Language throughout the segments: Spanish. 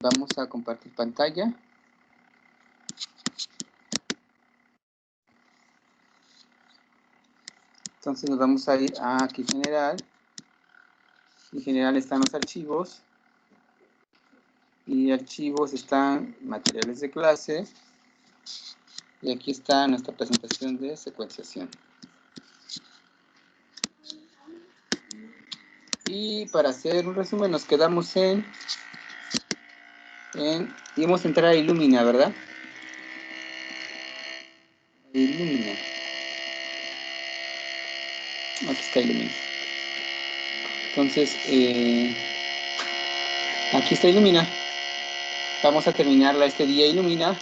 Vamos a compartir pantalla. Entonces nos vamos a ir a aquí general. En general están los archivos. Y archivos están materiales de clase. Y aquí está nuestra presentación de secuenciación. Y para hacer un resumen nos quedamos íbamos a entrar a Illumina, ¿verdad? Illumina. Aquí está Illumina. Entonces, aquí está Illumina. Vamos a terminarla este día Illumina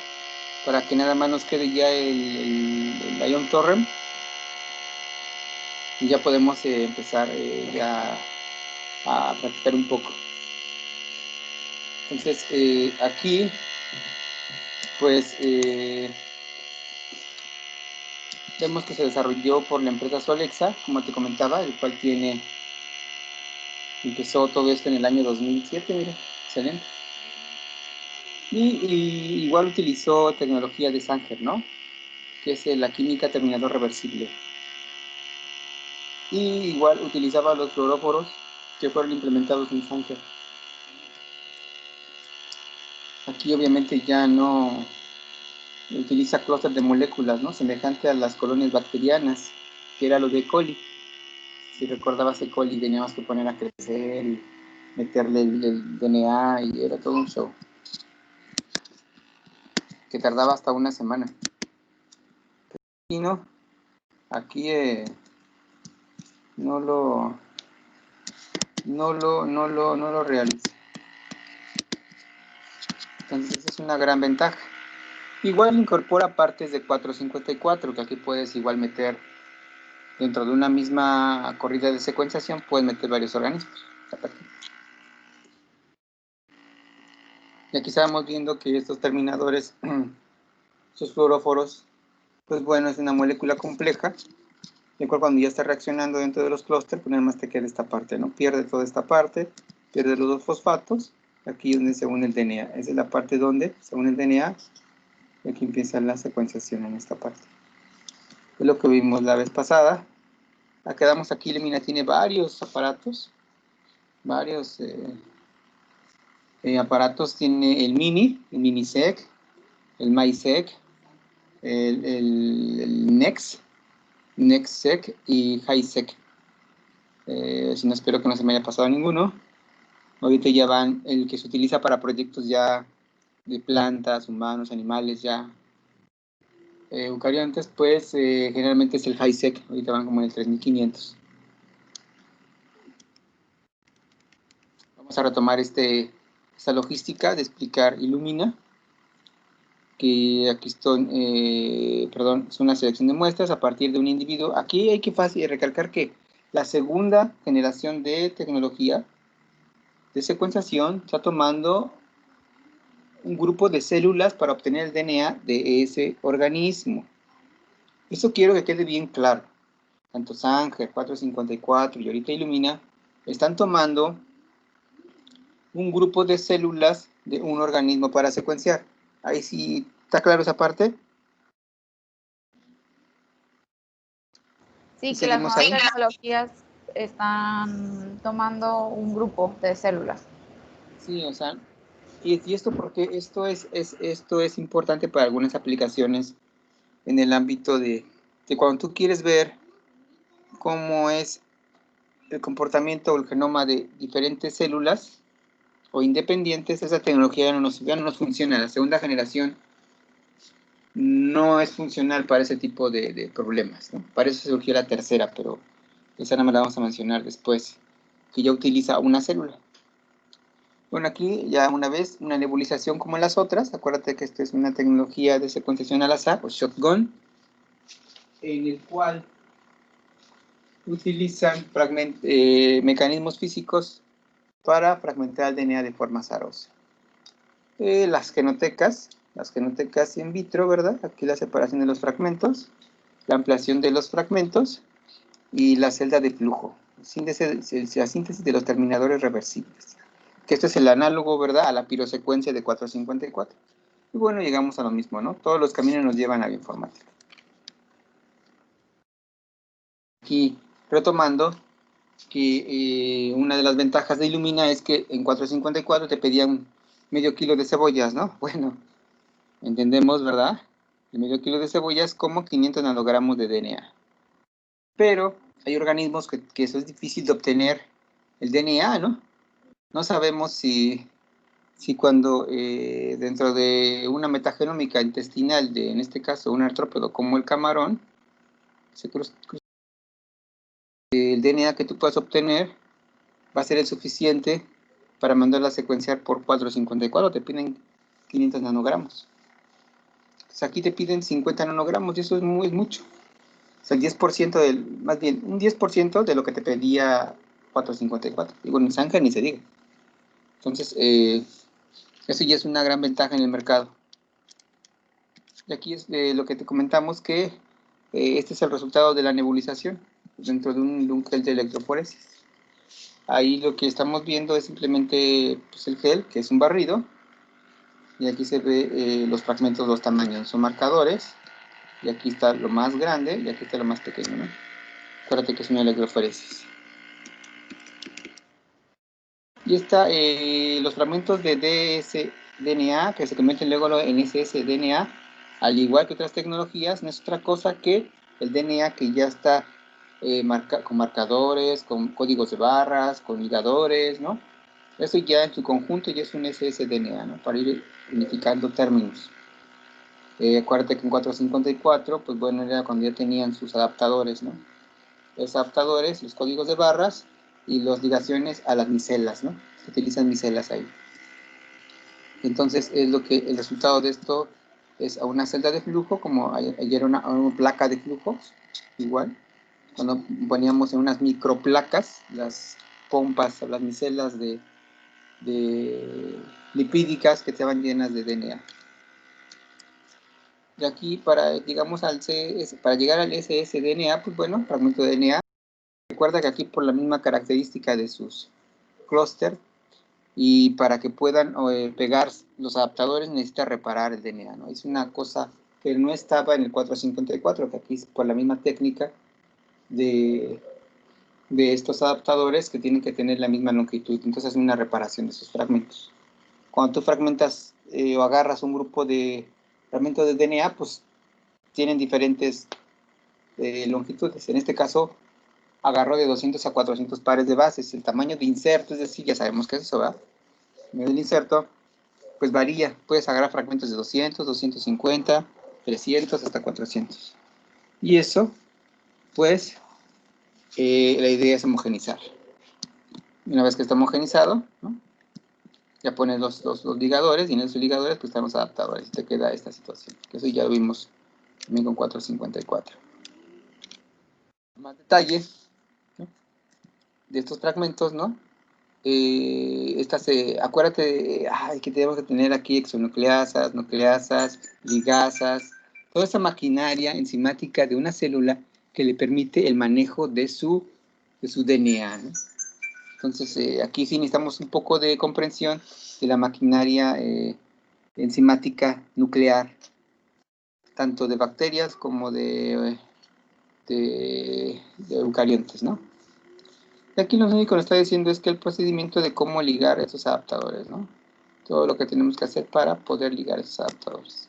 para que nada más nos quede ya el Ion Torrent. Y ya podemos empezar ya a practicar un poco. Entonces, aquí, pues, vemos que se desarrolló por la empresa Solexa, como te comentaba, el cual empezó todo esto en el año 2007, mira, excelente. Y igual utilizó tecnología de Sanger, ¿no? Que es la química terminador reversible. Y igual utilizaba los fluoróforos que fueron implementados en Sanger. Aquí obviamente ya no utiliza clúster de moléculas, ¿no? Semejante a las colonias bacterianas, que era lo de E. coli. Si recordabas E. coli, teníamos que poner a crecer y meterle el DNA y era todo un show. Que tardaba hasta una semana. Y no, aquí no lo realiza. Entonces esa es una gran ventaja. Igual incorpora partes de 454, que aquí puedes igual meter dentro de una misma corrida de secuenciación, puedes meter varios organismos. Y aquí estábamos viendo que estos terminadores, estos fluoróforos, pues bueno, es una molécula compleja, el cual cuando ya está reaccionando dentro de los clústeres, pues nada más te queda esta parte, ¿no? Pierde toda esta parte, pierde los dos fosfatos, aquí es donde se une el DNA. Esa es la parte donde se une el DNA, y aquí empieza la secuenciación en esta parte. Es lo que vimos la vez pasada. Quedamos aquí, Illumina tiene varios aparatos, varios aparatos. Tiene el Minisec, el MySec, el NextSec y HiSec. Si no, espero que no se me haya pasado ninguno. Ahorita ya van el que se utiliza para proyectos ya de plantas, humanos, animales, ya eucariontes, pues generalmente es el HiSec. Ahorita van como en el 3500. Vamos a retomar esta logística de explicar Illumina, que aquí es una selección de muestras a partir de un individuo. Aquí hay que recalcar que la segunda generación de tecnología de secuenciación está tomando un grupo de células para obtener el DNA de ese organismo. Eso quiero que quede bien claro. Tanto Sanger, 454 y ahorita Illumina están tomando un grupo de células de un organismo para secuenciar. Ahí sí, ¿está claro esa parte? Sí, que las nuevas tecnologías están tomando un grupo de células. Sí, o sea, y esto porque esto es importante para algunas aplicaciones en el ámbito de cuando tú quieres ver cómo es el comportamiento o el genoma de diferentes células o independientes, esa tecnología ya no nos funciona. La segunda generación no es funcional para ese tipo de problemas, ¿no? Para eso surgió la tercera, pero esa no me la vamos a mencionar después, que ya utiliza una célula. Bueno, aquí ya una vez, una nebulización como en las otras. Acuérdate que esta es una tecnología de secuenciación al azar, o shotgun, en el cual utilizan mecanismos físicos para fragmentar el DNA de forma azarosa. Las genotecas in vitro, ¿verdad? Aquí la separación de los fragmentos, la ampliación de los fragmentos y la celda de flujo, la síntesis de los terminadores reversibles. que este es el análogo, ¿verdad?, a la pirosecuencia de 454. Y bueno, llegamos a lo mismo, ¿no? Todos los caminos nos llevan a la informática. Aquí, retomando, que una de las ventajas de Illumina es que en 454 te pedían medio kilo de cebollas, ¿no? Bueno, entendemos, ¿verdad? El medio kilo de cebollas como 500 nanogramos de DNA. Pero hay organismos que eso es difícil de obtener el DNA, ¿no? No sabemos si cuando dentro de una metagenómica intestinal, en este caso un artrópodo como el camarón, el DNA que tú puedas obtener va a ser el suficiente para mandarla a secuenciar por 454, te piden 500 nanogramos. Entonces aquí te piden 50 nanogramos y eso es mucho. O sea, el 10% más bien, un 10% de lo que te pedía 454. Y bueno, en sangre ni se diga. Entonces, eso ya es una gran ventaja en el mercado. Y aquí es lo que te comentamos, que este es el resultado de la nebulización dentro de un gel de electroforesis. Ahí lo que estamos viendo es simplemente pues, el gel, que es un barrido, y aquí se ve los fragmentos, los tamaños, son marcadores, y aquí está lo más grande, y aquí está lo más pequeño, ¿no? Acuérdate que es una electroforesis. Y está los fragmentos de dsDNA, que se convierten luego en ssDNA, al igual que otras tecnologías, no es otra cosa que el DNA que ya está con marcadores, con códigos de barras, con ligadores, ¿no? Eso ya en su conjunto ya es un ssDNA, ¿no? Para ir unificando términos. Acuérdate que en 454, pues bueno, era cuando ya tenían sus adaptadores, ¿no? Los adaptadores, los códigos de barras y las ligaciones a las micelas, ¿no? Se utilizan micelas ahí. Entonces, el resultado de esto es a una celda de flujo, como ayer una placa de flujo, igual. Cuando poníamos en unas microplacas las pompas o las micelas de lipídicas que estaban llenas de DNA. Y aquí, para llegar al ssDNA, pues bueno, fragmento de DNA, recuerda que aquí por la misma característica de sus clústeres, y para que puedan pegar los adaptadores necesita reparar el DNA, ¿no? Es una cosa que no estaba en el 454, que aquí es por la misma técnica de estos adaptadores que tienen que tener la misma longitud, entonces es una reparación de esos fragmentos. Cuando tú fragmentas o agarras un grupo de fragmentos de DNA, pues tienen diferentes longitudes. En este caso, agarró de 200 a 400 pares de bases. El tamaño de inserto, es decir, ya sabemos que es eso, ¿verdad? El inserto, pues varía. Puedes agarrar fragmentos de 200, 250, 300, hasta 400. Y eso, pues, la idea es homogenizar. Una vez que está homogenizado, ¿no? Ya pones los ligadores, y en esos ligadores pues están los adaptadores, y te queda esta situación. Que eso ya lo vimos también con 454. Más detalles, ¿no?, de estos fragmentos, ¿no? Acuérdate que tenemos que tener aquí exonucleasas, nucleasas, ligasas, toda esa maquinaria enzimática de una célula que le permite el manejo de su DNA, ¿no? Entonces, aquí sí necesitamos un poco de comprensión de la maquinaria enzimática nuclear, tanto de bacterias como de eucariontes, ¿no? Y aquí lo único que nos está diciendo es que el procedimiento de cómo ligar esos adaptadores, ¿no? Todo lo que tenemos que hacer para poder ligar esos adaptadores.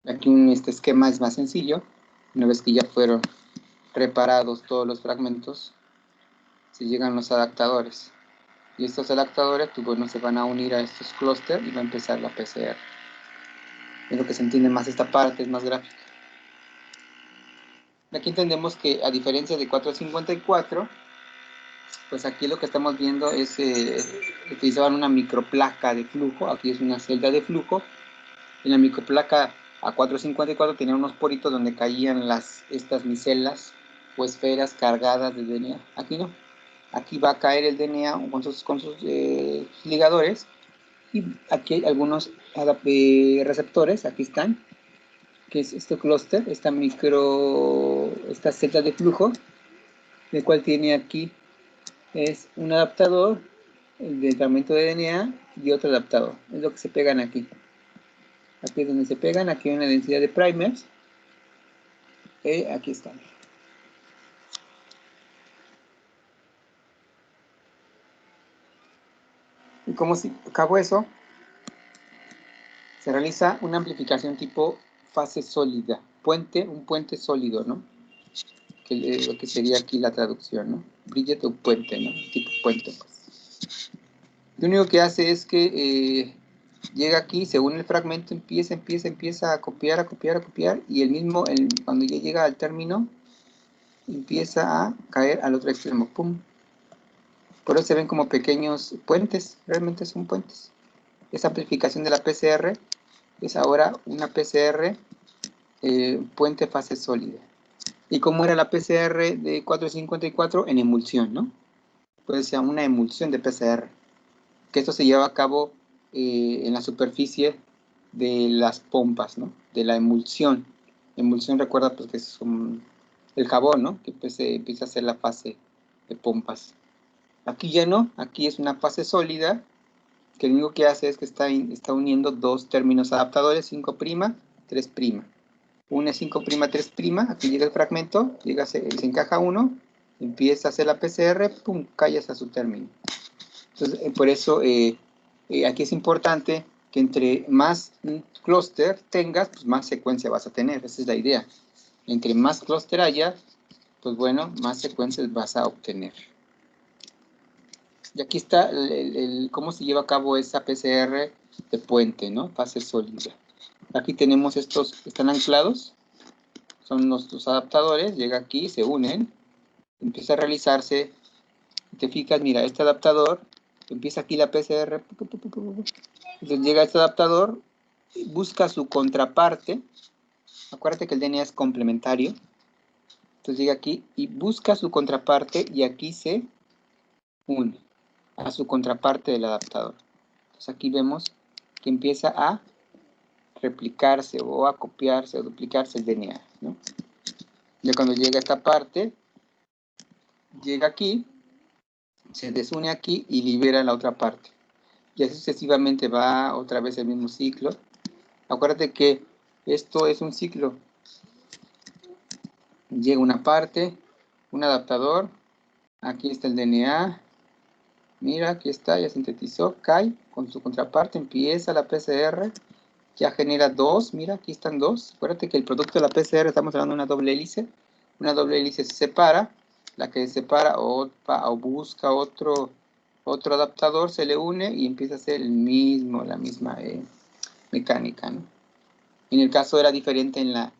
Aquí este esquema es más sencillo. Una vez que ya fueron reparados todos los fragmentos, se llegan los adaptadores. Y estos adaptadores, pues bueno, se van a unir a estos clústeres y va a empezar la PCR. Es lo que se entiende más esta parte, es más gráfica. Aquí entendemos que a diferencia de 454, pues aquí lo que estamos viendo es utilizaban una microplaca de flujo. Aquí es una celda de flujo. En la microplaca a 454 tenía unos poritos donde caían estas micelas o esferas cargadas de DNA. Aquí no. Aquí va a caer el DNA con sus ligadores, y aquí hay algunos receptores. Aquí están, que es este clúster, esta celda de flujo, el cual tiene aquí es un adaptador, el de fragmento de DNA, y otro adaptador. Es lo que se pegan aquí. Aquí es donde se pegan, aquí hay una densidad de primers. Aquí están. Y como si acabo eso, se realiza una amplificación tipo fase sólida, un puente sólido, ¿no? Lo que sería aquí la traducción, ¿no? Bridget o puente, ¿no? Tipo puente, pues. Lo único que hace es que llega aquí, según el fragmento, empieza a copiar, y cuando ya llega al término, empieza a caer al otro extremo, ¡pum! Por eso se ven como pequeños puentes, realmente son puentes. Esa amplificación de la PCR es ahora una PCR puente fase sólida. ¿Y cómo era la PCR de 454? En emulsión, ¿no? Puede ser una emulsión de PCR, que esto se lleva a cabo en la superficie de las pompas, ¿no? De la emulsión. Emulsión, recuerda, pues que es el jabón, ¿no? Que pues, empieza a ser la fase de pompas. Aquí ya no, aquí es una fase sólida, que lo único que hace es que está uniendo dos términos adaptadores, 5', 3'. Une 5', 3', aquí llega el fragmento, se encaja uno, empieza a hacer la PCR, pum, cae hasta su término. Entonces, por eso aquí es importante que entre más clúster tengas, pues más secuencia vas a tener, esa es la idea. Entre más clúster haya, pues bueno, más secuencias vas a obtener. Y aquí está cómo se lleva a cabo esa PCR de puente, ¿no? Fase sólida. Aquí tenemos estos, están anclados, son nuestros adaptadores, llega aquí, se unen, empieza a realizarse, te fijas, mira, este adaptador, empieza aquí la PCR, entonces llega este adaptador, busca su contraparte, acuérdate que el DNA es complementario, entonces llega aquí y busca su contraparte y aquí se une a su contraparte del adaptador. Entonces aquí vemos que empieza a replicarse o a copiarse o duplicarse el DNA, ¿no? Ya cuando llega a esta parte, llega aquí, se desune aquí y libera la otra parte. Y así sucesivamente va otra vez el mismo ciclo. Acuérdate que esto es un ciclo. Llega una parte, un adaptador, aquí está el DNA, mira, aquí está, ya sintetizó, cae con su contraparte, empieza la PCR, ya genera dos, mira, aquí están dos. Acuérdate que el producto de la PCR, estamos hablando de una doble hélice se separa, la que se separa o busca otro adaptador, se le une y empieza a ser la misma mecánica, ¿no? En el caso era diferente en la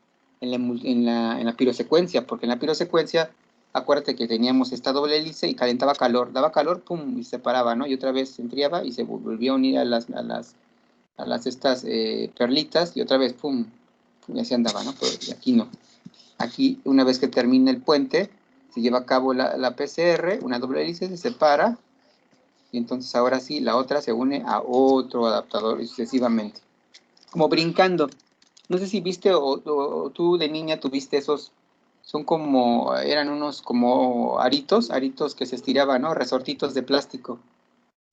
pirosecuencia, porque en la pirosecuencia, acuérdate que teníamos esta doble hélice y calentaba calor, daba calor, pum, y se separaba, ¿no? Y otra vez se enfriaba y se volvía a unir a estas perlitas y otra vez, pum, y así andaba, ¿no? Pero aquí no. Aquí, una vez que termina el puente, se lleva a cabo la PCR, una doble hélice se separa, y entonces ahora sí, la otra se une a otro adaptador y sucesivamente. Como brincando. No sé si viste o tú de niña tuviste esos, eran unos como aritos que se estiraban, ¿no? Resortitos de plástico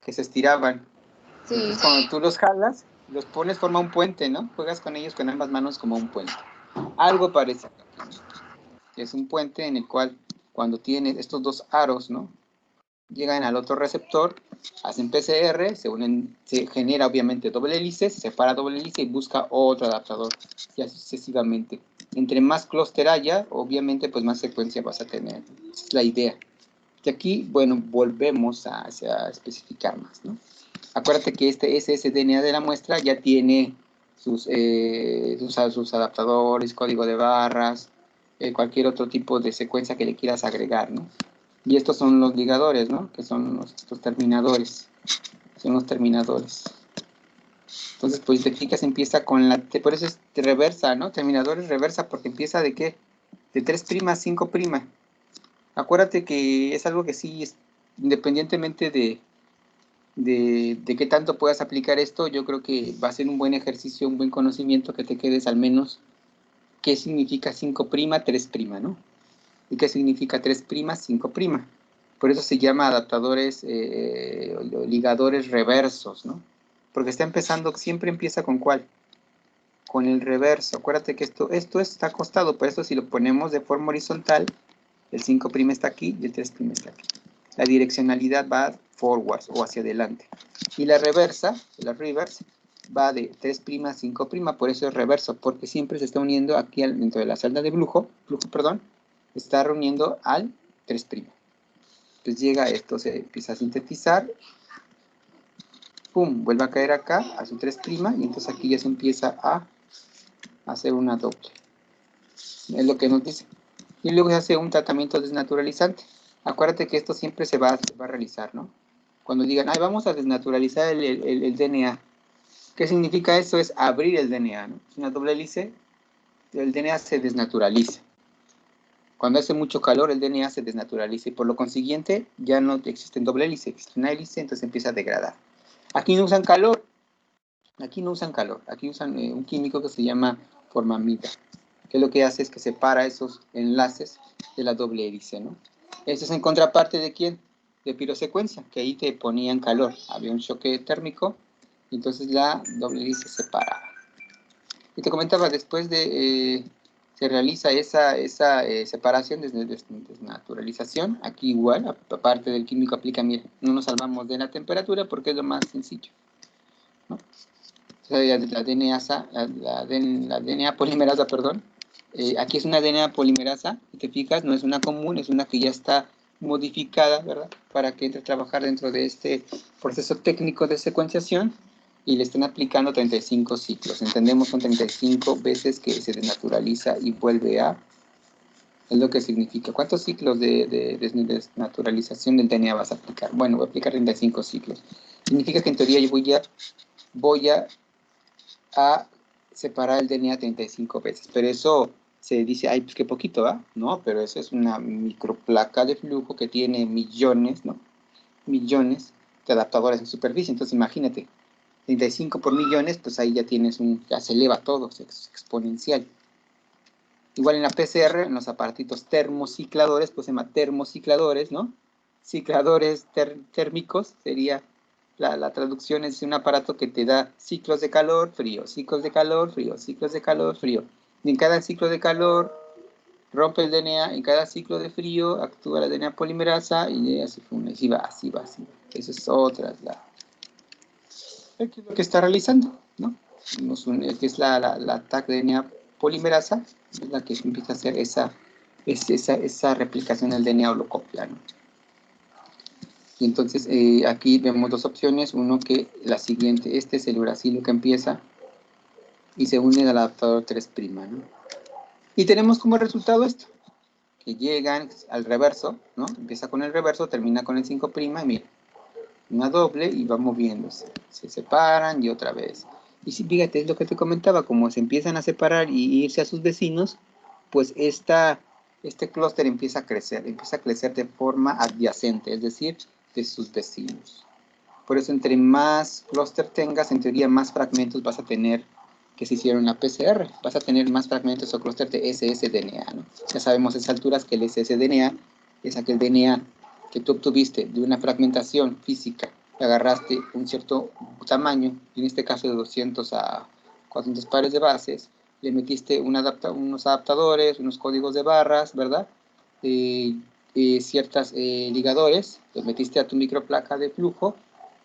que se estiraban. Sí. Entonces cuando tú los jalas, los pones, forma un puente, ¿no? Juegas con ellos con ambas manos como un puente. Algo parece. Es un puente en el cual cuando tienes estos dos aros, ¿no? Llegan al otro receptor, hacen PCR, se genera obviamente doble hélice, se separa doble hélice y busca otro adaptador, y así sucesivamente. Entre más clúster haya, obviamente pues más secuencia vas a tener. Esa es la idea. Y aquí, bueno, volvemos a especificar más, ¿no? Acuérdate que este ssDNA de la muestra ya tiene sus adaptadores, código de barras, cualquier otro tipo de secuencia que le quieras agregar, ¿no? Y estos son los ligadores, ¿no? Que son estos terminadores. Son los terminadores. Entonces, pues te fijas, empieza con por eso es reversa, ¿no? Terminadores reversa, porque empieza ¿de qué? De 3', 5'. Acuérdate que es algo que sí, independientemente de qué tanto puedas aplicar esto, yo creo que va a ser un buen ejercicio, un buen conocimiento que te quedes al menos qué significa 5', 3', ¿no? ¿Y qué significa 3', 5'? Por eso se llama adaptadores o ligadores reversos, ¿no? Porque está empezando, siempre empieza ¿con cuál? Con el reverso. Acuérdate que esto está acostado, por eso si lo ponemos de forma horizontal, el 5' está aquí y el 3' está aquí. La direccionalidad va forwards o hacia adelante. Y la reversa, la reverse, va de 3', 5', por eso es reverso, porque siempre se está uniendo aquí dentro de la celda de flujo, está reuniendo al 3'. Entonces llega esto, se empieza a sintetizar, pum, vuelve a caer acá, a su 3', y entonces aquí ya se empieza a hacer una doble. Es lo que nos dice. Y luego se hace un tratamiento desnaturalizante. Acuérdate que esto siempre se va a realizar, ¿no? Cuando digan, ay, vamos a desnaturalizar el DNA. ¿Qué significa eso? Es abrir el DNA, ¿no? Es una doble hélice, el DNA se desnaturaliza. Cuando hace mucho calor, el DNA se desnaturaliza y por lo consiguiente ya no existe doble hélice, existe una hélice, entonces empieza a degradar. Aquí no usan calor, aquí usan un químico que se llama formamida, que lo que hace es que separa esos enlaces de la doble hélice, ¿no? Eso es en contraparte ¿de quién? De pirosecuencia, que ahí te ponían calor, había un choque térmico, y entonces la doble hélice se separaba. Y te comentaba, después de se realiza esa separación, desnaturalización, aquí igual, aparte del químico aplica, mira, no nos salvamos de la temperatura porque es lo más sencillo, ¿no? O sea, la DNA polimerasa, perdón, aquí es una DNA polimerasa, si te fijas, no es una común, es una que ya está modificada, ¿verdad? Para que entre a trabajar dentro de este proceso técnico de secuenciación y le están aplicando 35 ciclos. Entendemos son 35 veces que se desnaturaliza y vuelve a... Es lo que significa. ¿Cuántos ciclos de desnaturalización del DNA vas a aplicar? Bueno, voy a aplicar 35 ciclos. Significa que en teoría yo voy a separar el DNA 35 veces. Pero eso se dice, ay, pues qué poquito, ¿va? No, pero eso es una microplaca de flujo que tiene millones, ¿no? Millones de adaptadores en superficie. Entonces imagínate, 35 por millones, pues ahí ya tienes ya se eleva todo, es exponencial. Igual en la PCR, en los aparatitos termocicladores, pues se llama termocicladores, ¿no? Cicladores térmicos, sería la traducción es un aparato que te da ciclos de calor, frío, ciclos de calor, frío, ciclos de calor, frío. Y en cada ciclo de calor rompe el DNA, en cada ciclo de frío actúa la DNA polimerasa y así va. Eso es otra, lo que está realizando, ¿no? Que es la TAC de DNA polimerasa, es la que empieza a hacer esa replicación del DNA o lo copia, ¿no? Y entonces aquí vemos dos opciones, uno que la siguiente, este es el uracilo que empieza y se une al adaptador 3', ¿no? Y tenemos como resultado esto, que llegan al reverso, ¿no? Empieza con el reverso, termina con el 5', y mira, una doble y va moviéndose, se separan y otra vez. Y si, fíjate, es lo que te comentaba, como se empiezan a separar y irse a sus vecinos, pues este clúster empieza a crecer de forma adyacente, es decir, de sus vecinos. Por eso entre más clúster tengas, en teoría más fragmentos vas a tener que se hicieron en la PCR, vas a tener más fragmentos o clúster de ssDNA, ¿no? Ya sabemos a esas alturas que el ssDNA es aquel DNA que tú obtuviste de una fragmentación física, agarraste un cierto tamaño, en este caso de 200 a 400 pares de bases, le metiste unos adaptadores, unos códigos de barras, ¿verdad? Ciertos ligadores, los metiste a tu microplaca de flujo,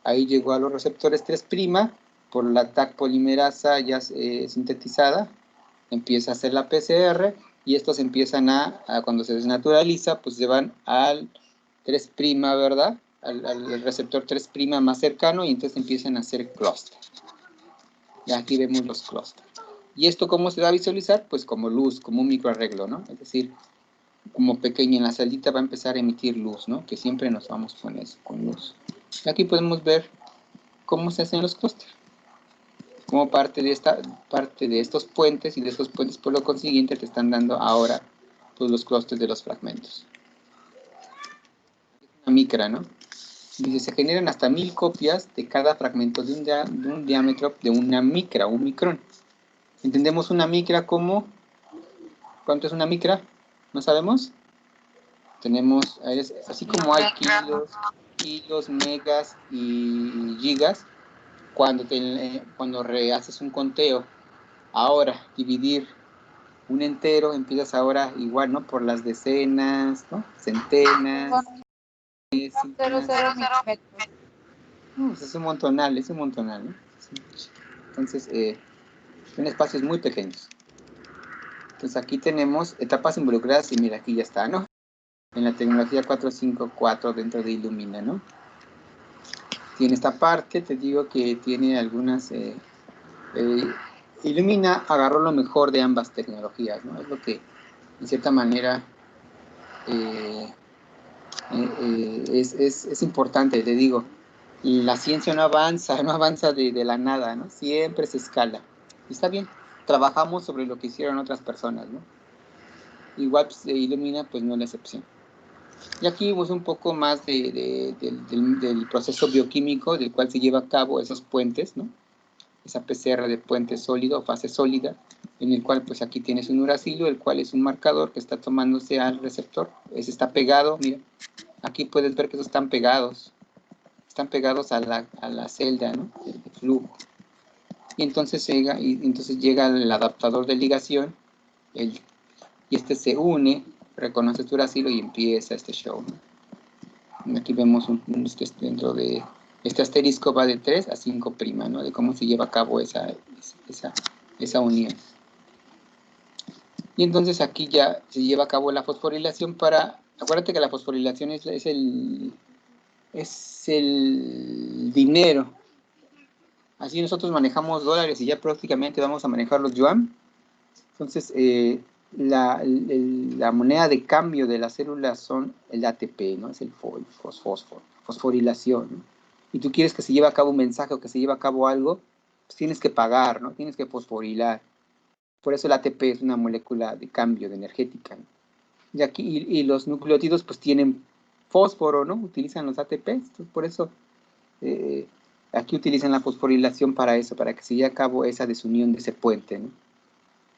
ahí llegó a los receptores 3', por la TAC polimerasa ya sintetizada, empieza a hacer la PCR, y estos empiezan cuando se desnaturaliza, pues se van al 3', ¿verdad? Al receptor 3' más cercano, y entonces empiezan a hacer clúster. Y aquí vemos los clústeres. ¿Y esto cómo se va a visualizar? Pues como luz, como un microarreglo, ¿no? Es decir, como pequeño en la celita va a empezar a emitir luz, ¿no? Que siempre nos vamos con eso, con luz. Y aquí podemos ver cómo se hacen los clústeres. Como parte de estos puentes, y de estos puentes por lo consiguiente te están dando ahora pues, los clústeres de los fragmentos. Una micra, ¿no? Dice, se generan hasta 1000 copias de cada fragmento de un diámetro de una micra, un micrón. Entendemos una micra como, ¿cuánto es una micra? ¿No sabemos? Tenemos, así como hay kilos, megas y gigas, cuando haces un conteo, ahora dividir un entero, empiezas ahora igual, ¿no? Por las decenas, ¿no? Centenas, pues es un montonal, ¿no? Entonces, son espacios muy pequeños. Entonces aquí tenemos etapas involucradas y mira, aquí ya está, ¿no? En la tecnología 454 dentro de Illumina, ¿no? Tiene esta parte, te digo que tiene algunas... Illumina agarró lo mejor de ambas tecnologías, ¿no? Es lo que, en cierta manera, es importante, te digo. La ciencia no avanza de la nada, ¿no? Siempre se escala. Y está bien, trabajamos sobre lo que hicieron otras personas, ¿no? Igual pues, Illumina, pues no es la excepción. Y aquí vimos un poco más del proceso bioquímico del cual se lleva a cabo esos puentes, ¿no? Esa PCR de puente sólido o fase sólida, en el cual pues aquí tienes un uracilo, el cual es un marcador que está tomándose al receptor. Ese está pegado, mira, aquí puedes ver que esos están pegados a la celda, ¿no? El flujo. Y entonces llega el adaptador de ligación, y este se une, reconoce tu uracilo y empieza este show, ¿no? Aquí vemos dentro de este asterisco va de 3 a 5', ¿no? De cómo se lleva a cabo esa unión. Y entonces aquí ya se lleva a cabo la fosforilación acuérdate que la fosforilación es el dinero. Así nosotros manejamos dólares y ya prácticamente vamos a manejar los yuan. Entonces, la moneda de cambio de las células son el ATP, ¿no? Es el fósforo, fosforilación, ¿no? Y tú quieres que se lleve a cabo un mensaje o que se lleve a cabo algo, pues tienes que pagar, ¿no? Tienes que fosforilar. Por eso el ATP es una molécula de cambio, de energética, ¿no? Y aquí, los nucleótidos pues tienen fósforo, ¿no? Utilizan los ATP, entonces por eso aquí utilizan la fosforilación para eso, para que se lleve a cabo esa desunión de ese puente, ¿no?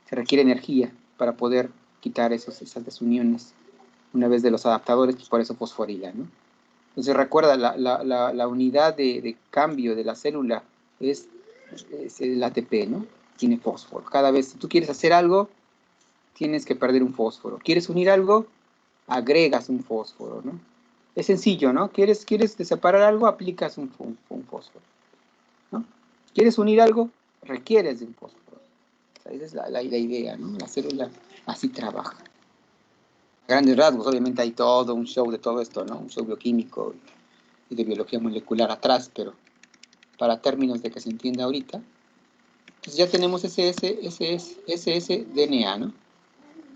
Se requiere energía para poder quitar esas desuniones una vez de los adaptadores, pues por eso fosforila, ¿no? Entonces recuerda, la unidad de cambio de la célula es el ATP, ¿no? Tiene fósforo. Cada vez, si tú quieres hacer algo, tienes que perder un fósforo. ¿Quieres unir algo? Agregas un fósforo, ¿no? Es sencillo, ¿no? ¿Quieres separar algo? Aplicas un fósforo, ¿no? ¿Quieres unir algo? Requieres de un fósforo. O sea, esa es la idea, ¿no? La célula así trabaja. A grandes rasgos, obviamente hay todo un show de todo esto, ¿no? Un show bioquímico y de biología molecular atrás, pero para términos de que se entienda ahorita, pues ya tenemos ese DNA, ¿no?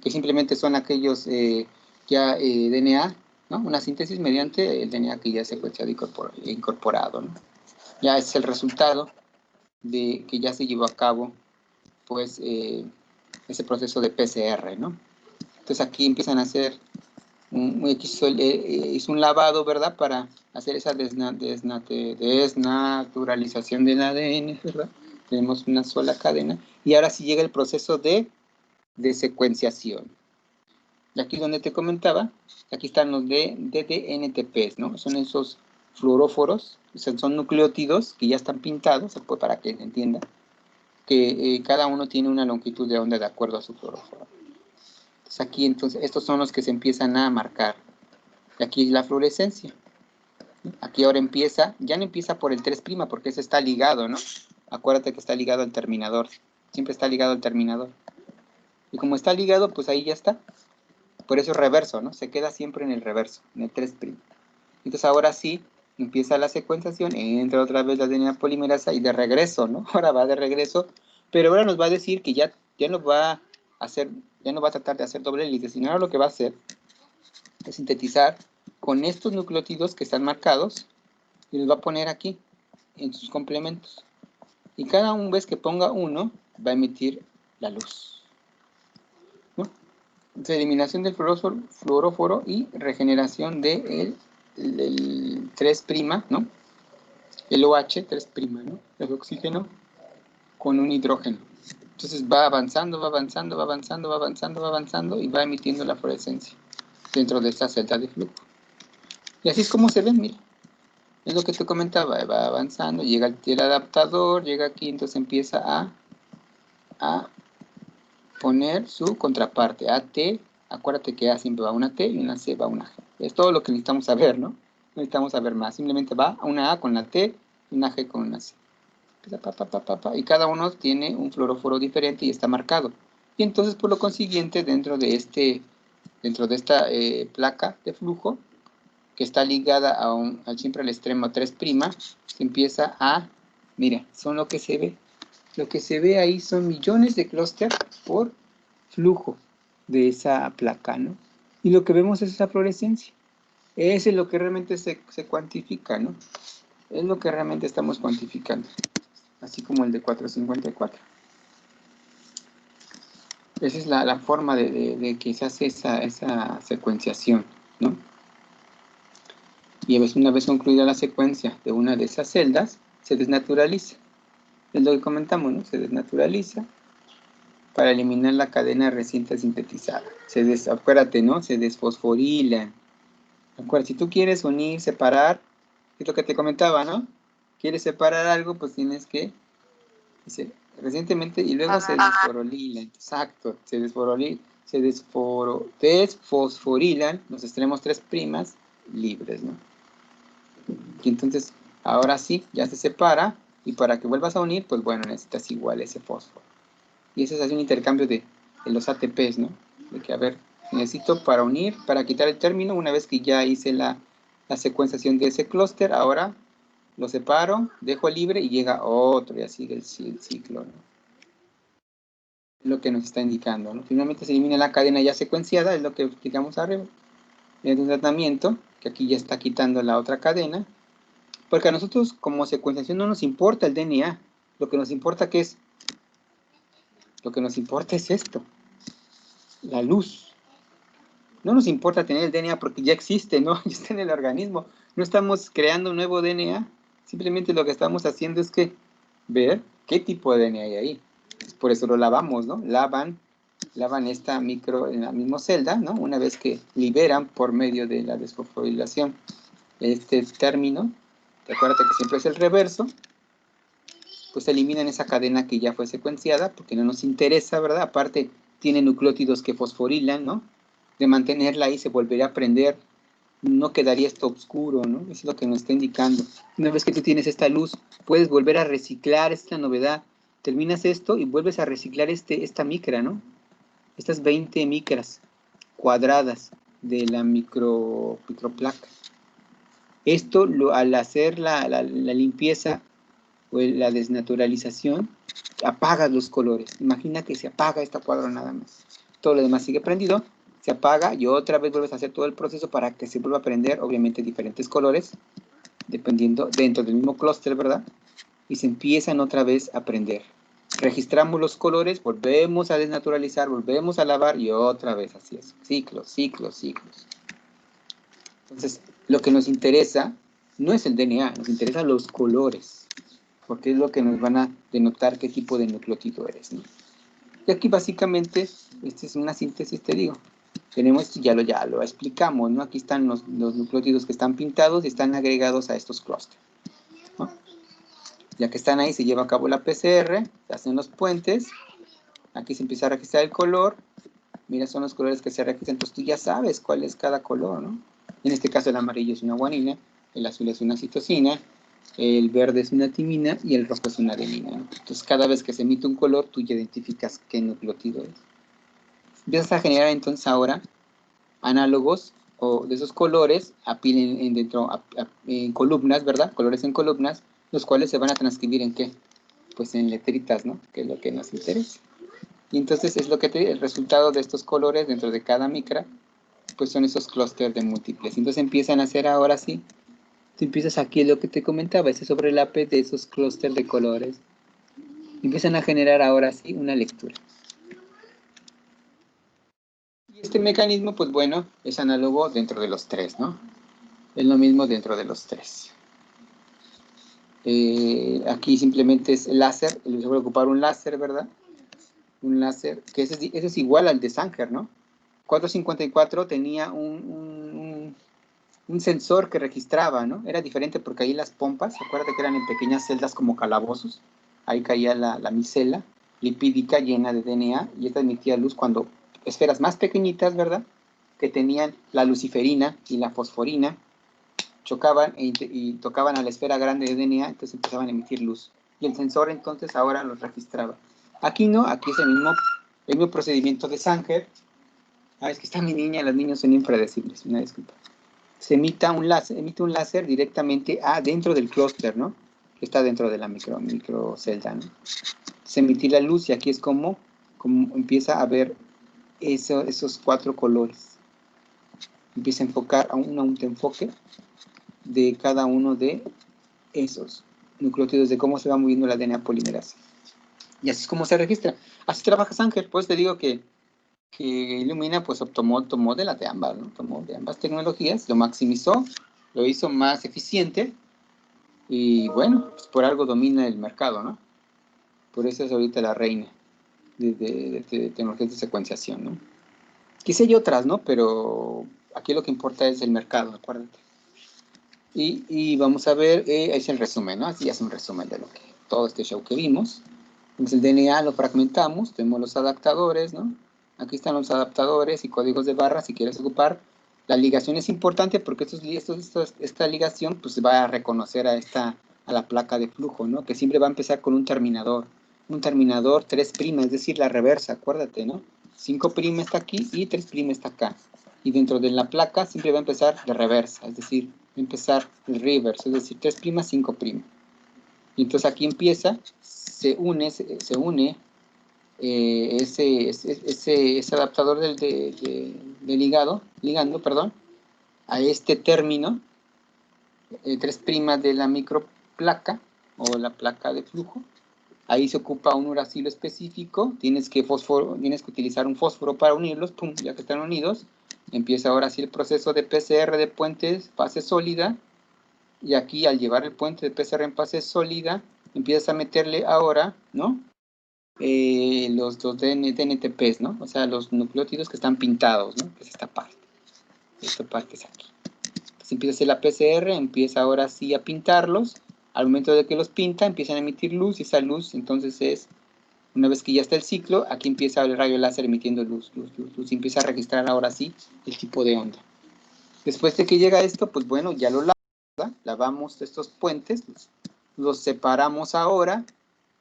Que simplemente son aquellos DNA, ¿no? Una síntesis mediante el DNA que ya se secuenciado e incorporado, ¿no? Ya es el resultado de que ya se llevó a cabo, pues, ese proceso de PCR, ¿no? Entonces aquí empiezan a hacer, hizo un lavado, ¿verdad? Para hacer esa desnaturalización del ADN, ¿verdad? Tenemos una sola cadena. Y ahora sí llega el proceso de secuenciación. Y aquí donde te comentaba, aquí están los DNTPs, ¿no? Son esos fluoróforos, son nucleótidos que ya están pintados, para que se entienda, que cada uno tiene una longitud de onda de acuerdo a su fluoróforo. Entonces aquí, estos son los que se empiezan a marcar. Y aquí es la fluorescencia. Aquí ahora ya no empieza por el 3' porque ese está ligado, ¿no? Acuérdate que está ligado al terminador. Siempre está ligado al terminador. Y como está ligado, pues ahí ya está. Por eso es reverso, ¿no? Se queda siempre en el reverso, en el 3'. Entonces ahora sí, empieza la secuenciación, entra otra vez la DNA polimerasa y de regreso, ¿no? Ahora va de regreso, pero ahora nos va a decir que ya no va a tratar de hacer doble hélice, sino ahora lo que va a hacer es sintetizar con estos nucleótidos que están marcados y los va a poner aquí, en sus complementos. Y cada vez que ponga uno, va a emitir la luz, ¿no? Entonces, eliminación del fluoróforo y regeneración del 3', ¿no? El OH 3', ¿no? El oxígeno con un hidrógeno. Entonces va avanzando, va avanzando, va avanzando, va avanzando, va avanzando y va emitiendo la fluorescencia. dentro de esta celda de flujo. Y así es como se ven, mira. Es lo que te comentaba, va avanzando, llega el adaptador, llega aquí, entonces empieza a poner su contraparte, AT, acuérdate que A siempre va a una T y una C va a una G. Es todo lo que necesitamos saber, ¿no? No necesitamos saber más, simplemente va a una A con la T y una G con una C. Y cada uno tiene un fluoróforo diferente y está marcado. Y entonces, por lo consiguiente, dentro de esta placa de flujo, que está ligada siempre al extremo 3', se empieza mira, son lo que se ve. Lo que se ve ahí son millones de clúster por flujo de esa placa, ¿no? Y lo que vemos es esa fluorescencia. Ese es lo que realmente se cuantifica, ¿no? Es lo que realmente estamos cuantificando. Así como el de 454. Esa es la forma de que se hace esa secuenciación, ¿no? Y una vez concluida la secuencia de una de esas celdas, se desnaturaliza. Es lo que comentamos, ¿no? Se desnaturaliza para eliminar la cadena reciente sintetizada. Acuérdate, ¿no? Se desfosforilan. Acuérdate, si tú quieres unir, separar, es lo que te comentaba, ¿no? Quieres separar algo, pues tienes que, dice, recientemente, y luego se desfosforilan. Exacto, se desfosforilan los extremos 3' libres, ¿no? Y entonces, ahora sí, ya se separa, y para que vuelvas a unir, pues bueno, necesitas igual ese fósforo. Y eso es así un intercambio de los ATPs, ¿no? De que, a ver, necesito para unir, para quitar el término, una vez que ya hice la secuenciación de ese clúster, ahora lo separo, dejo libre y llega otro, y así sigue el ciclo, ¿no? Es lo que nos está indicando, ¿no? Finalmente se elimina la cadena ya secuenciada, es lo que explicamos arriba. Es un tratamiento, que aquí ya está quitando la otra cadena, porque a nosotros como secuenciación no nos importa el DNA, lo que nos importa es esto, la luz. No nos importa tener el DNA porque ya existe, ¿no? Ya está en el organismo. No estamos creando un nuevo DNA, simplemente lo que estamos haciendo es que ver qué tipo de DNA hay ahí. Por eso lo lavamos, ¿no? Lavan esta micro en la misma celda, ¿no? Una vez que liberan por medio de la desfosforilación este término, acuérdate que siempre es el reverso, pues eliminan esa cadena que ya fue secuenciada, porque no nos interesa, ¿verdad? Aparte, tiene nucleótidos que fosforilan, ¿no? De mantenerla ahí se volvería a prender, no quedaría esto oscuro, ¿no? Eso es lo que nos está indicando. Una vez que tú tienes esta luz, puedes volver a reciclar, esta es la novedad. Terminas esto y vuelves a reciclar esta micra, ¿no? Estas 20 micras cuadradas de la microplaca. Esto, al hacer la limpieza o la desnaturalización, apagas los colores. Imagina que se apaga esta cuadro nada más. Todo lo demás sigue prendido, se apaga y otra vez vuelves a hacer todo el proceso para que se vuelva a prender, obviamente diferentes colores, dependiendo dentro del mismo clúster, ¿verdad? Y se empiezan otra vez a prender. Registramos los colores, volvemos a desnaturalizar, volvemos a lavar y otra vez así es. Ciclos, ciclos, ciclos. Entonces, lo que nos interesa no es el DNA, nos interesan los colores, porque es lo que nos van a denotar qué tipo de nucleótido eres, ¿no? Y aquí básicamente, esta es una síntesis, te digo. Tenemos, ya lo explicamos, ¿no? Aquí están los nucleótidos que están pintados y están agregados a estos clústeres, ¿no? Ya que están ahí, se lleva a cabo la PCR, se hacen los puentes, aquí se empieza a registrar el color, mira, son los colores que se registran, entonces tú ya sabes cuál es cada color, ¿no? En este caso el amarillo es una guanina, el azul es una citosina, el verde es una timina y el rojo es una adenina, ¿no? Entonces cada vez que se emite un color, tú ya identificas qué nucleótido es. Empiezas a generar entonces ahora análogos o de esos colores en columnas, ¿verdad? Colores en columnas, los cuales se van a transcribir en ¿qué? Pues en letritas, ¿no? Que es lo que nos interesa. Y entonces es lo que el resultado de estos colores dentro de cada micra, pues son esos clústeres de múltiples. Entonces empiezan a hacer ahora sí, tú empiezas aquí lo que te comentaba, ese sobrelape de esos clústeres de colores. Empiezan a generar ahora sí una lectura. Y este mecanismo, pues bueno, es análogo dentro de los tres, ¿no? Es lo mismo dentro de los tres. Aquí simplemente es láser, les voy a ocupar un láser, ¿verdad? Un láser, que ese es igual al de Sanger, ¿no? 454 tenía un sensor que registraba, ¿no? Era diferente porque ahí las pompas, acuérdate que eran en pequeñas celdas como calabozos, ahí caía la micela lipídica llena de DNA y esta emitía luz cuando esferas más pequeñitas, ¿verdad? Que tenían la luciferina y la fosforina, chocaban y tocaban a la esfera grande de DNA, entonces empezaban a emitir luz. Y el sensor entonces ahora los registraba. Aquí no, aquí es el mismo procedimiento de Sanger. Ah, es que está mi niña, los niños son impredecibles, una disculpa. Se emite un láser directamente adentro del clúster, ¿no? Que está dentro de la microcelda, ¿no? Se emite la luz y aquí es como empieza a ver esos 4 colores. Empieza a enfocar a un autoenfoque de cada uno de esos nucleótidos, de cómo se va moviendo la DNA polimerasa. Y así es como se registra. Así trabaja Sanger. Pues te digo que Illumina pues tomó de ambas, ¿no? Tomó de ambas tecnologías, lo maximizó, lo hizo más eficiente y bueno, pues por algo domina el mercado, ¿no? Por eso es ahorita la reina de tecnologías de secuenciación, ¿no? Quizá hay otras, ¿no? Pero aquí lo que importa es el mercado, acuérdate. Y vamos a ver, es el resumen, ¿no? Así es un resumen de todo este show que vimos. Entonces el DNA lo fragmentamos, tenemos los adaptadores, ¿no? Aquí están los adaptadores y códigos de barra si quieres ocupar. La ligación es importante porque esta ligación pues va a reconocer a la placa de flujo, ¿no? Que siempre va a empezar con un terminador 3', es decir, la reversa, acuérdate, ¿no? 5' está aquí y 3' está acá. Y dentro de la placa siempre va a empezar de reversa, es decir, va a empezar el reverse, es decir, 3', 5'. Y entonces aquí empieza, se une ese adaptador de ligando, perdón, a este término, 3' de la microplaca o la placa de flujo. Ahí se ocupa un uracilo específico, tienes que utilizar un fósforo para unirlos, pum, ya que están unidos. Empieza ahora sí el proceso de PCR de puentes, fase sólida, y aquí al llevar el puente de PCR en fase sólida, empiezas a meterle ahora, ¿no? Los DNTPs, ¿no? O sea, los nucleótidos que están pintados, ¿no? Que es esta parte. Esta parte es aquí. Entonces empieza a hacer la PCR, empieza ahora sí a pintarlos. Al momento de que los pinta, empiezan a emitir luz, y esa luz entonces es, una vez que ya está el ciclo, aquí empieza el rayo láser emitiendo luz, y empieza a registrar ahora sí el tipo de onda. Después de que llega esto, pues bueno, ya lo lavamos estos puentes, los separamos ahora.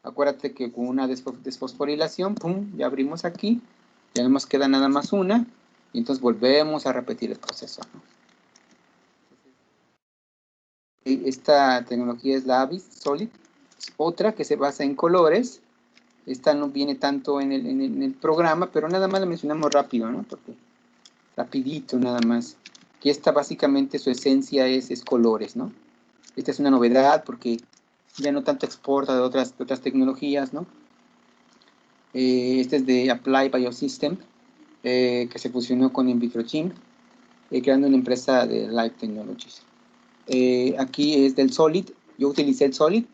Acuérdate que con una desfosforilación, pum, ya abrimos aquí, ya no nos queda nada más una, y entonces volvemos a repetir el proceso, ¿no? Esta tecnología es la Avis Solid, otra que se basa en colores. Esta no viene tanto en el programa, pero nada más la mencionamos rápido, ¿no? Porque rapidito nada más. Que esta básicamente su esencia es colores, ¿no? Esta es una novedad porque ya no tanto exporta de otras tecnologías, ¿no? Este es de Applied Biosystem, que se fusionó con Invitrochim, creando una empresa de Life Technologies. Aquí es del Solid, yo utilicé el Solid,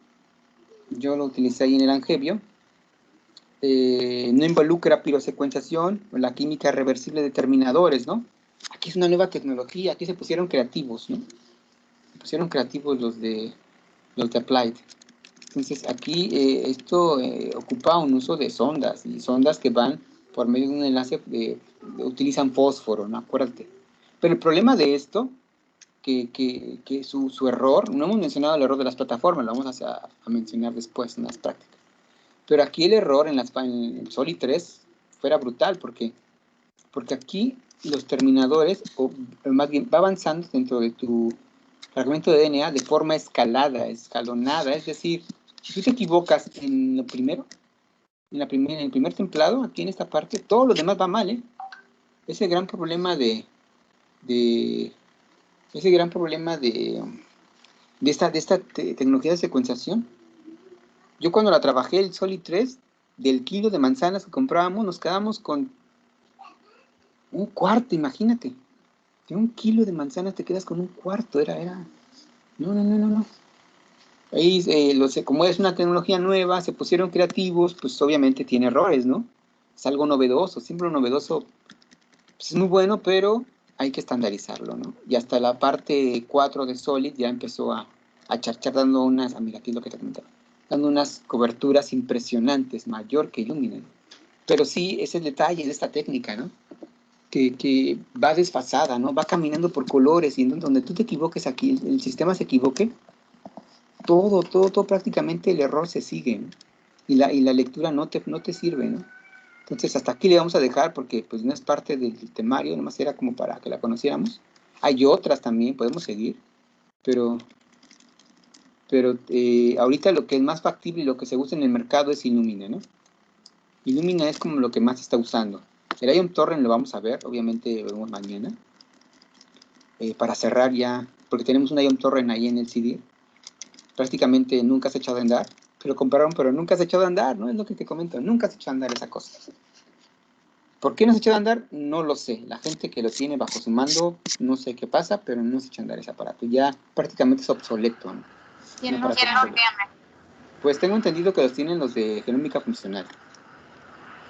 yo lo utilicé ahí en el Angevio. No involucra pirosecuenciación o la química reversible de terminadores, ¿no? Aquí es una nueva tecnología, aquí se pusieron creativos, ¿no? Se pusieron creativos los de Applied. Entonces aquí esto ocupa un uso de sondas, y sondas que van por medio de un enlace, utilizan fósforo, ¿no? Acuérdate. Pero el problema de esto, que su error, no hemos mencionado el error de las plataformas, lo vamos a mencionar después en las prácticas. Pero aquí el error en el Solid 3 fuera brutal, porque aquí los terminadores, o más bien, va avanzando dentro de tu fragmento de DNA de forma escalonada, es decir, si tú te equivocas en lo primero, en el primer templado, aquí en esta parte, todo lo demás va mal, ¿eh? Ese gran problema de esta tecnología de secuenciación. Yo cuando la trabajé, el Solid 3, del kilo de manzanas que comprábamos, nos quedamos con un cuarto, imagínate. De 1 kilo de manzanas te quedas con un cuarto, no. Ahí, como es una tecnología nueva, se pusieron creativos, pues obviamente tiene errores, ¿no? Es algo novedoso, siempre lo novedoso Pues es muy bueno, pero hay que estandarizarlo, ¿no? Y hasta la parte 4 de Solid ya empezó a charchar dando unas, mira, aquí es lo que te comentaba, dando unas coberturas impresionantes, mayor que Illumina, ¿no? Pero sí, es el detalle de esta técnica, ¿no? Que va desfasada, ¿no? Va caminando por colores y donde tú te equivoques aquí, el sistema se equivoque, todo prácticamente el error se sigue, ¿no? Y la lectura no te sirve, ¿no? Entonces, hasta aquí le vamos a dejar porque pues no es parte del temario, nomás era como para que la conociéramos. Hay otras también, podemos seguir, pero, pero ahorita lo que es más factible y lo que se usa en el mercado es Illumina, ¿no? Illumina es como lo que más se está usando. El Ion Torrent lo vamos a ver, obviamente lo vemos mañana, para cerrar ya, porque tenemos un Ion Torrent ahí en el CD, prácticamente nunca se ha echado a andar, lo compraron, pero nunca se ha echado a andar, ¿no? Es lo que te comento, nunca se ha echado a andar esa cosa. ¿Por qué no se echó a andar? No lo sé. La gente que lo tiene bajo su mando, no sé qué pasa, pero no se echó a andar ese aparato. Ya prácticamente es obsoleto, ¿no? ¿Quién los tiene? Pues tengo entendido que los tienen los de genómica funcional.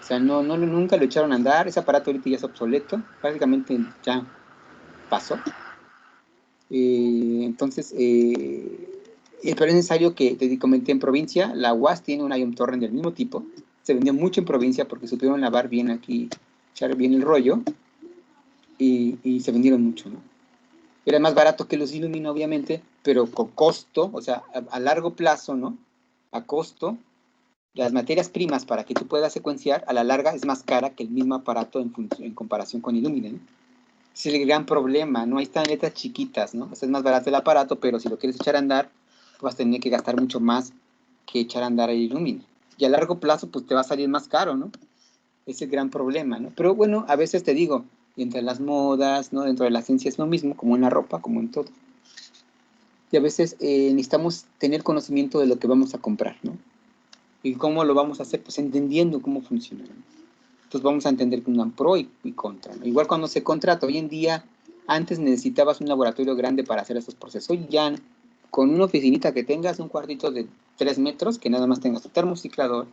O sea, nunca lo echaron a andar. Ese aparato ahorita ya es obsoleto. Prácticamente ya pasó. Entonces, pero es necesario que, te comenté, en provincia, la UAS tiene un Ion Torrent del mismo tipo. Se vendió mucho en provincia porque supieron lavar bien aquí, echar bien el rollo. Y se vendieron mucho, ¿no? Era más barato que los Illumina, obviamente, pero con costo, o sea, a largo plazo, ¿no? A costo, las materias primas para que tú puedas secuenciar, a la larga es más cara que el mismo aparato en comparación con Illumina, ¿no? Ese es el gran problema, ¿no? Ahí están letras chiquitas, ¿no? O sea, es más barato el aparato, pero si lo quieres echar a andar, vas a tener que gastar mucho más que echar a andar el Illumina. Y a largo plazo, pues te va a salir más caro, ¿no? Ese es el gran problema, ¿no? Pero bueno, a veces te digo, entre las modas, ¿no? Dentro de la ciencia es lo mismo, como en la ropa, como en todo. Y a veces necesitamos tener conocimiento de lo que vamos a comprar, ¿no? ¿Y cómo lo vamos a hacer? Pues entendiendo cómo funciona, ¿no? Entonces vamos a entender que un pro y contra, ¿no? Igual cuando se contrata, hoy en día, antes necesitabas un laboratorio grande para hacer esos procesos. Hoy ya, con una oficinita que tengas, un cuartito de 3 metros, que nada más tengas tu termociclador,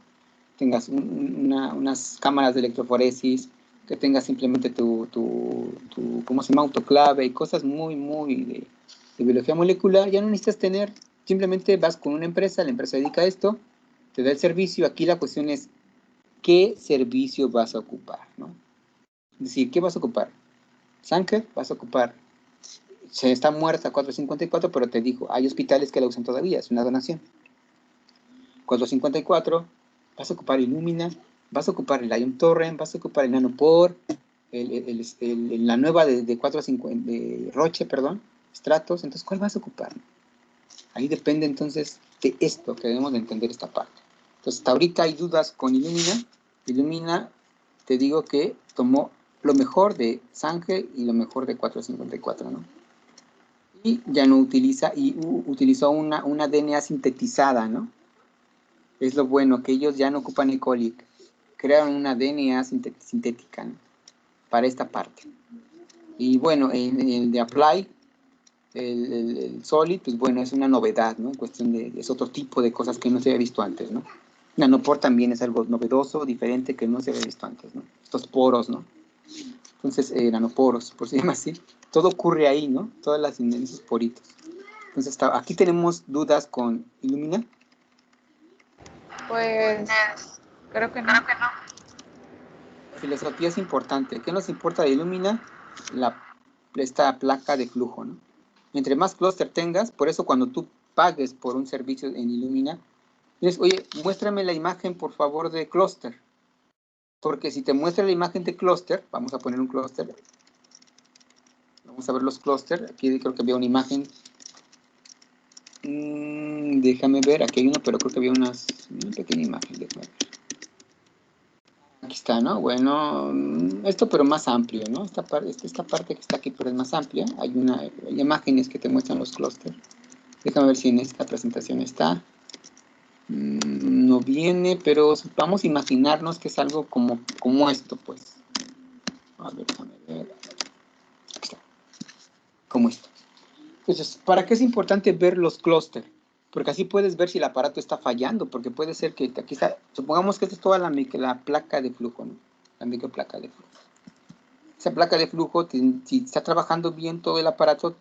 tengas unas cámaras de electroforesis, que tengas simplemente tu ¿cómo se llama? Autoclave y cosas muy de biología molecular, ya no necesitas tener, simplemente vas con una empresa, la empresa dedica a esto, te da el servicio, aquí la cuestión es, ¿qué servicio vas a ocupar? ¿No? Es decir, ¿qué vas a ocupar? Sanger, vas a ocupar, se está muerta 454, pero te digo, hay hospitales que la usan todavía, es una donación. 454, vas a ocupar Illumina, vas a ocupar el Ion Torrent, vas a ocupar el Nanopore, la nueva de 450, de Roche, perdón, Stratos, entonces, ¿cuál vas a ocupar? Ahí depende entonces de esto, que debemos de entender esta parte. Entonces, hasta ahorita hay dudas con Illumina. Illumina, te digo que tomó lo mejor de Sanger y lo mejor de 454, ¿no? Y ya no utiliza, y utilizó una DNA sintetizada, ¿no? Es lo bueno, que ellos ya no ocupan E. coli, crearon una DNA sintética, ¿no? Para esta parte. Y bueno, el de Apply, el Solid, pues bueno, es una novedad, ¿no? En cuestión es otro tipo de cosas que no se había visto antes, ¿no? Nanopore también es algo novedoso, diferente, que no se había visto antes, ¿no? Estos poros, ¿no? Entonces, nanoporos, por si se llama así. Todo ocurre ahí, ¿no? Todas las en esos poritos. Entonces, aquí tenemos dudas con Illumina. Pues creo que no. La filosofía es importante. ¿Qué nos importa de Illumina? Esta placa de flujo, ¿no? Entre más clúster tengas, por eso cuando tú pagues por un servicio en Illumina, dices, oye, muéstrame la imagen, por favor, de clúster. Porque si te muestra la imagen de clúster, vamos a poner un clúster. Vamos a ver los clúster. Aquí creo que había una imagen. Déjame ver, aquí hay uno, pero creo que había una pequeña imagen. Déjame ver. Aquí está, ¿no? Bueno, esto pero más amplio, ¿no? Esta parte que está aquí, pero es más amplia. Hay imágenes que te muestran los clústeres. Déjame ver si en esta presentación está. No viene, pero vamos a imaginarnos que es algo como esto, pues. A ver, déjame ver. Aquí está. Como esto. Entonces, ¿para qué es importante ver los clústeres? Porque así puedes ver si el aparato está fallando, porque puede ser que aquí está, supongamos que esta es toda la placa de flujo, ¿no? La microplaca de flujo. esa placa de flujo, si está trabajando bien todo el aparato,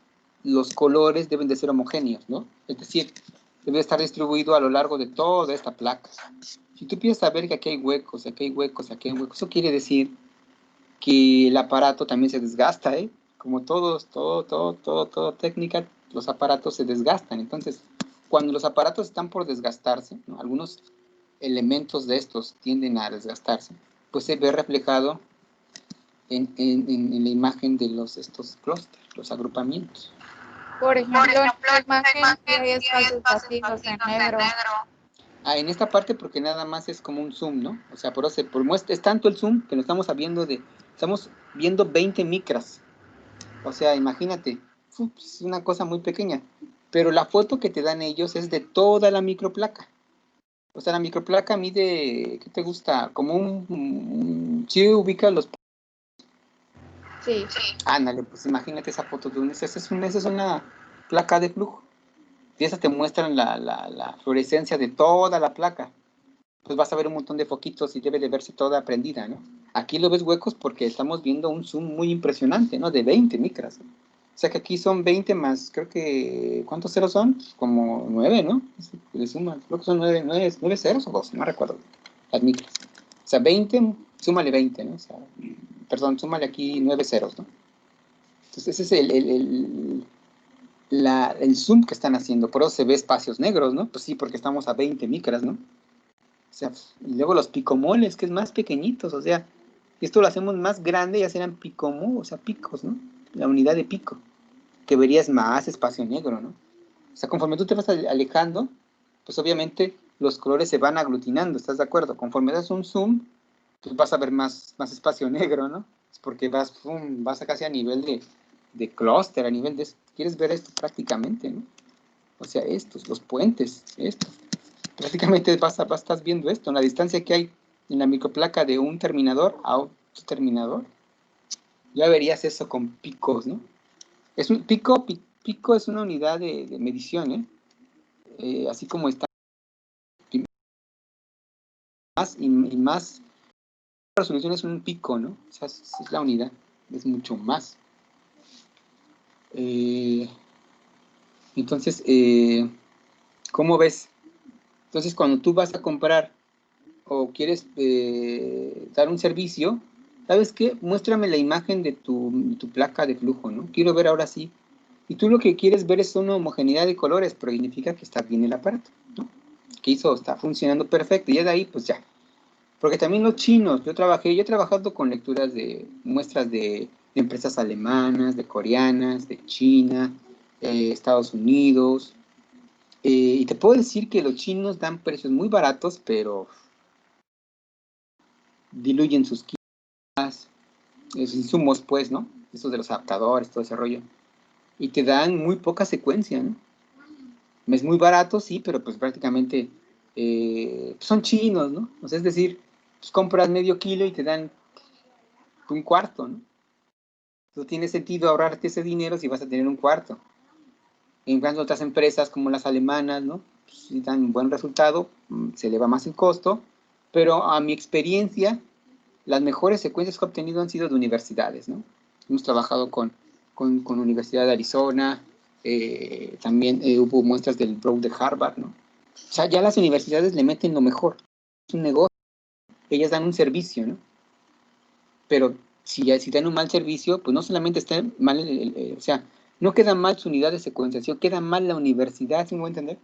los colores deben de ser homogéneos, ¿no? Es decir, debe estar distribuido a lo largo de toda esta placa. Si tú empiezas a ver que aquí hay huecos, aquí hay huecos, aquí hay huecos, eso quiere decir que el aparato también se desgasta, ¿eh? Como todo técnica, los aparatos se desgastan. Entonces, cuando los aparatos están por desgastarse, ¿no? Algunos elementos de estos tienden a desgastarse, pues se ve reflejado en la imagen de estos clústeres, los agrupamientos. Por ejemplo, en esta imagen sí hay espacios vacíos en negro. En esta parte porque nada más es como un zoom, ¿no? O sea, es tanto el zoom que lo estamos viendo 20 micras. O sea, imagínate, es una cosa muy pequeña. Pero la foto que te dan ellos es de toda la microplaca. O sea, la microplaca mide, ¿qué te gusta? Como ¿sí ubica los? Sí. Ándale, pues imagínate esa foto de esa es una placa de flujo. Y esa te muestran la fluorescencia de toda la placa. Pues vas a ver un montón de foquitos y debe de verse toda prendida, ¿no? Aquí lo ves huecos porque estamos viendo un zoom muy impresionante, ¿no? De 20 micras. O sea que aquí son 20 más, creo que, ¿cuántos ceros son? Como 9, ¿no? Le suman, creo que son 9 ceros o 12, no recuerdo las micras. O sea, 20, súmale 20, ¿no? O sea, perdón, súmale aquí 9 ceros, ¿no? Entonces ese es el zoom que están haciendo, por eso se ve espacios negros, ¿no? Pues sí, porque estamos a 20 micras, ¿no? O sea, y luego los picomoles, que es más pequeñitos, o sea, esto lo hacemos más grande, ya serán picomol, o sea, picos, ¿no? La unidad de pico, que verías más espacio negro, ¿no? O sea, conforme tú te vas alejando, pues obviamente los colores se van aglutinando, ¿estás de acuerdo? Conforme das un zoom, pues vas a ver más espacio negro, ¿no? Es porque vas a casi a nivel de clúster, a nivel de... ¿Quieres ver esto prácticamente, no? O sea, los puentes, estos. Prácticamente estás viendo esto, la distancia que hay en la microplaca de un terminador a otro terminador. Ya verías eso con picos, ¿no? Es un pico es una unidad de medición, ¿eh? Así como está más y más resolución es un pico, ¿no? O sea, es la unidad, es mucho más. Entonces, ¿cómo ves? Entonces, cuando tú vas a comprar o quieres dar un servicio, ¿sabes qué? Muéstrame la imagen de tu placa de flujo, ¿no? Quiero ver ahora sí. Y tú lo que quieres ver es una homogeneidad de colores, pero significa que está bien el aparato, ¿no? Que está funcionando perfecto. Y ya de ahí, pues ya. Porque también los chinos, yo he trabajado con lecturas de muestras de empresas alemanas, de coreanas, de China, Estados Unidos. Y te puedo decir que los chinos dan precios muy baratos, pero diluyen sus químicas, sus insumos, pues, ¿no? Esos de los adaptadores, todo ese rollo. Y te dan muy poca secuencia, ¿no? Es muy barato, sí, pero pues prácticamente son chinos, ¿no? O sea, es decir, pues compras medio kilo y te dan un cuarto, ¿no? No tiene sentido ahorrarte ese dinero si vas a tener un cuarto. En cambio, otras empresas como las alemanas, ¿no? Pues, si dan un buen resultado, se eleva más el costo, pero a mi experiencia, las mejores secuencias que he obtenido han sido de universidades, ¿no? Hemos trabajado con Universidad de Arizona, también hubo muestras del Broad de Harvard, ¿no? O sea, ya las universidades le meten lo mejor. Es un negocio. Ellas dan un servicio, ¿no? Pero si dan un mal servicio, pues no solamente está mal, o sea, no queda mal su unidad de secuenciación, queda mal la universidad, ¿sí me voy a entender?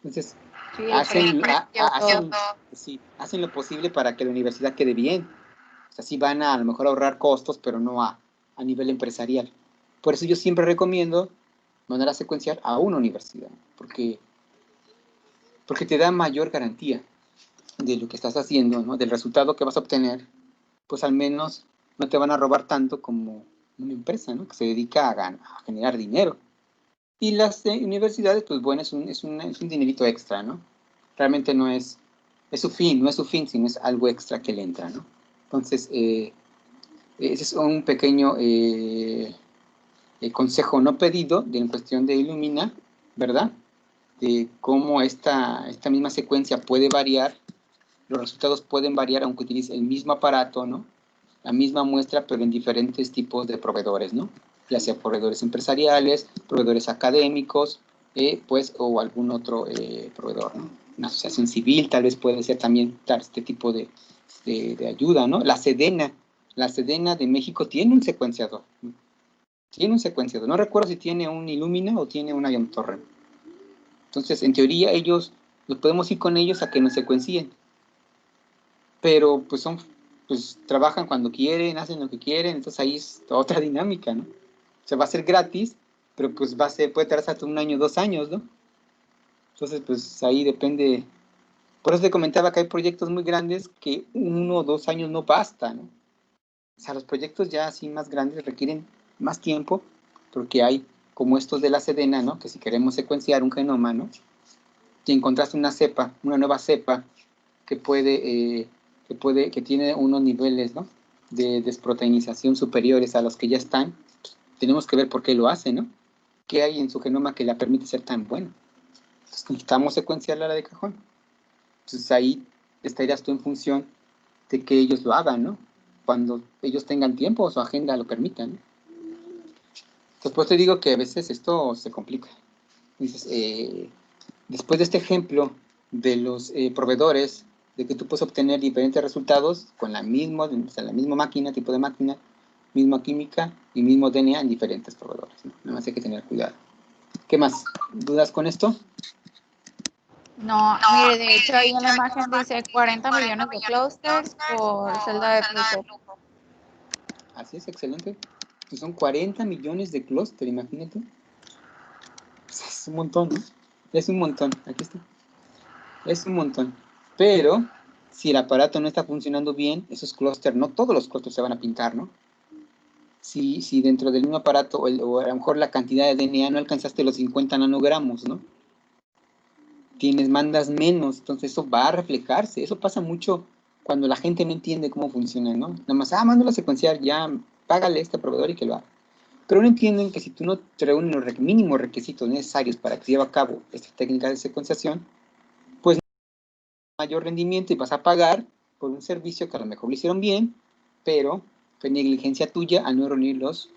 Entonces, Sí, hacen lo posible para que la universidad quede bien. O sea, sí van a lo mejor a ahorrar costos, pero no a nivel empresarial. Por eso yo siempre recomiendo mandar a secuenciar a una universidad, porque te da mayor garantía de lo que estás haciendo, ¿no? Del resultado que vas a obtener, pues al menos no te van a robar tanto como una empresa, ¿no? Que se dedica a generar dinero. Y las universidades, pues bueno, es un dinerito extra, ¿no? Realmente no es su fin, no es su fin, sino es algo extra que le entra, ¿no? Entonces, ese es un pequeño consejo no pedido en cuestión de Illumina, ¿verdad? De cómo esta misma secuencia puede variar, los resultados pueden variar aunque utilice el mismo aparato, ¿no? la misma muestra, pero en diferentes tipos de proveedores, ¿no? Ya sea proveedores empresariales, proveedores académicos, pues, o algún otro proveedor, ¿no? Una asociación civil tal vez puede ser también dar este tipo de ayuda, ¿no? La Sedena de México tiene un secuenciador, ¿no? Tiene un secuenciador, no recuerdo si tiene un Illumina o tiene un Ion Torrent. Entonces, en teoría, nos podemos ir con ellos a que nos secuencien, pero pues trabajan cuando quieren, hacen lo que quieren, entonces ahí es otra dinámica, ¿no? O sea, va a ser gratis, pero pues puede tardar hasta 1 año, 2 años, ¿no? Entonces, pues ahí depende. Por eso te comentaba que hay proyectos muy grandes que 1 o 2 años no basta, ¿no? O sea, los proyectos ya así más grandes requieren más tiempo, porque hay como estos de la Sedena, ¿no? Que si queremos secuenciar un genoma, ¿no? Si encontraste una nueva cepa que que tiene unos niveles, ¿no? De desproteinización superiores a los que ya están, pues, tenemos que ver por qué lo hace, ¿no? ¿Qué hay en su genoma que la permite ser tan bueno? Entonces necesitamos secuenciarla de cajón. Entonces ahí estarías tú en función de que ellos lo hagan, ¿no? Cuando ellos tengan tiempo o su agenda lo permita, ¿no? Entonces, pues te digo que a veces esto se complica. Dices, después de este ejemplo de los proveedores, de que tú puedes obtener diferentes resultados con la misma máquina, tipo de máquina, misma química y mismo DNA en diferentes proveedores, ¿no? Nada más hay que tener cuidado. ¿Qué más? ¿Dudas con esto? No, mire, de hecho ahí en la imagen dice 40 millones de clusters por celda de flujo. Así es, excelente. Pues son 40 millones de clúster, imagínate. Pues es un montón, ¿no? Es un montón, aquí está. Es un montón. Pero, si el aparato no está funcionando bien, esos clústeres, no todos los clústeres se van a pintar, ¿no? Si dentro del mismo aparato, o a lo mejor la cantidad de DNA no alcanzaste los 50 nanogramos, ¿no? Mandas menos, entonces eso va a reflejarse. Eso pasa mucho cuando la gente no entiende cómo funciona, ¿no? Nada más, mándalo a secuenciar, ya, págale a este proveedor y que lo haga. Pero no entienden que si tú no te reúnes los mínimos requisitos necesarios para que se lleve a cabo esta técnica de secuenciación, pues no hay mayor rendimiento y vas a pagar por un servicio que a lo mejor lo hicieron bien, pero fue negligencia tuya al no reunir los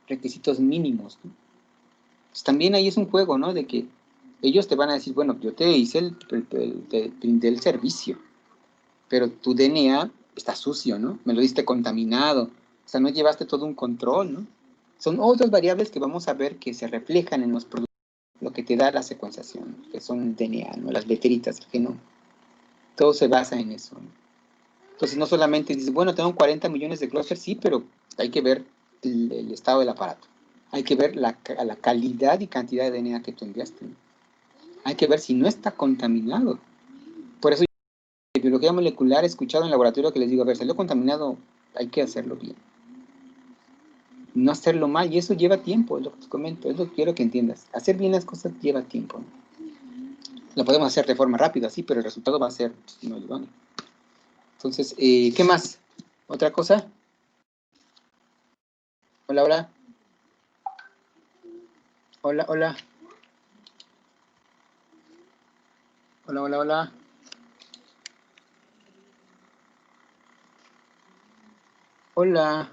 requisitos mínimos, ¿no? Pues también ahí es un juego, ¿no? De que ellos te van a decir, bueno, yo te hice te brindé el servicio, pero tu DNA está sucio, ¿no? Me lo diste contaminado, o sea, no llevaste todo un control, ¿no? Son otras variables que vamos a ver que se reflejan en los productos, lo que te da la secuenciación, que son el DNA, ¿no? Las letritas del genoma. Todo se basa en eso, ¿no? Entonces, no solamente dices, bueno, tengo 40 millones de clústeres, sí, pero hay que ver el estado del aparato. Hay que ver la calidad y cantidad de DNA que tú enviaste, ¿no? Hay que ver si no está contaminado. Por eso, en biología molecular, he escuchado en el laboratorio que les digo, a ver, salió contaminado, hay que hacerlo bien. No hacerlo mal, y eso lleva tiempo, es lo que te comento, es lo que quiero que entiendas. Hacer bien las cosas lleva tiempo, ¿no? Lo podemos hacer de forma rápida, sí, pero el resultado va a ser no idóneo. Entonces, ¿qué más? ¿Otra cosa? Hola, hola. Hola, hola. Hola, hola, hola. Hola.